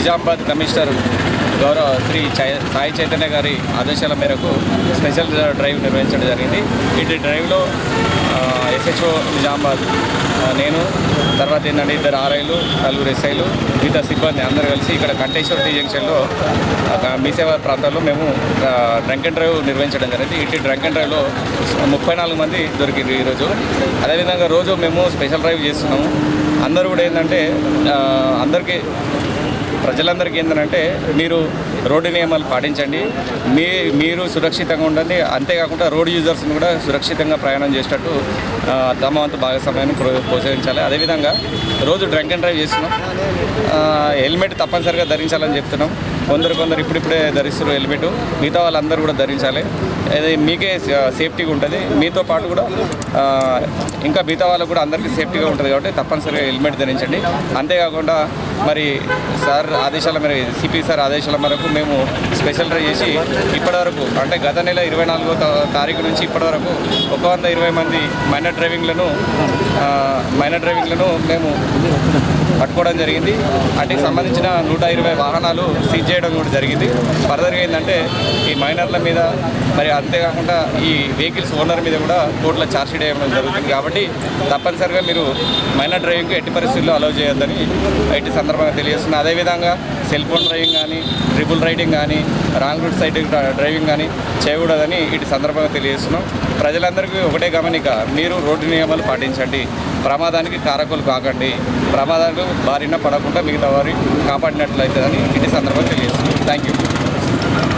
Nizamabad commissioner గౌరవ శ్రీ సాయి చైతన్య గారి ఆదేశాల మేరకు స్పెషల్ డ్రైవ్ నిర్వహించడం జరిగింది. ఇటు డ్రైవ్లో ఎస్హెచ్ఓ నిజామాబాద్, నేను, తర్వాత ఏంటంటే 2 ఆర్ఐలు, 4 ఎస్ఐలు, మిగతా సిబ్బంది అందరూ కలిసి ఇక్కడ కంటేశ్వర్ టీ జంక్షన్లో మీసేవా ప్రాంతాల్లో మేము డ్రంక్ అండ్ డ్రైవ్ నిర్వహించడం జరిగింది. ఇటు డ్రంక్ అండ్ డ్రైవ్లో 34 మంది దొరికింది ఈరోజు. అదేవిధంగా రోజు మేము స్పెషల్ డ్రైవ్ చేస్తున్నాము. అందరూ కూడా ఏంటంటే ప్రజలందరికీ ఏంటంటే మీరు రోడ్డు నియమాలు పాటించండి, మీరు సురక్షితంగా ఉండండి. అంతేకాకుండా రోడ్ యూజర్స్ని కూడా సురక్షితంగా ప్రయాణం చేసేటట్టు తమ వంతు భాగస్వామ్యాన్ని ప్రోత్సహించాలి. అదేవిధంగా రోజు డ్రంక్ అండ్ డ్రైవ్ చేస్తున్నాం. హెల్మెట్ తప్పనిసరిగా ధరించాలని చెప్తున్నాం. కొందరు ఇప్పుడిప్పుడే ధరిస్తున్నారు హెల్మెట్, మిగతా వాళ్ళందరూ కూడా ధరించాలి. అది మీకే సేఫ్టీగా ఉంటుంది, మీతో పాటు కూడా ఇంకా మిగతా వాళ్ళకు కూడా అందరికీ సేఫ్టీగా ఉంటుంది. కాబట్టి తప్పనిసరిగా హెల్మెట్ ధరించండి. అంతేకాకుండా మరి సార్ ఆదేశాల మేరకు, సిపి సార్ ఆదేశాల మేరకు మేము స్పెషల్ డ్రైవ్ చేసి ఇప్పటివరకు అంటే గత నెల 24వ తారీఖు నుంచి ఇప్పటివరకు 120 మంది మైనర్ డ్రైవింగ్లను మేము పట్టుకోవడం జరిగింది. వాటికి సంబంధించిన 120 వాహనాలు సీజ్ చేయడం కూడా జరిగింది. ఫర్దర్గా ఏంటంటే ఈ మైనర్ల మీద మరి అంతేకాకుండా ఈ వెహికల్స్ ఓనర్ మీద కూడా కోర్టులో ఛార్జ్షీట్ వేయడం జరుగుతుంది. కాబట్టి తప్పనిసరిగా మీరు మైనర్ డ్రైవింగ్కి ఎట్టి పరిస్థితుల్లో అలౌ చేయొద్దని ఇటు సందర్భంగా తెలియజేస్తున్నాను. అదేవిధంగా సెల్ ఫోన్ డ్రైవింగ్ కానీ, ట్రిపుల్ రైడింగ్ కానీ, రాంగ్ రూట్ సైడ్ డ్రైవింగ్ కానీ చేయకూడదని ఇటు సందర్భంగా తెలియజేస్తున్నాం. ప్రజలందరికీ ఒకటే గమనిక, మీరు రోడ్డు నియమాలు పాటించండి, ప్రమాదానికి కారకులు కాకండి, ప్రమాదాలకు బారిన పడకుండా మిగతా వారి కాపాడినట్లయితుందని ఇటు సందర్భంగా తెలియజేస్తున్నాం. Thank you.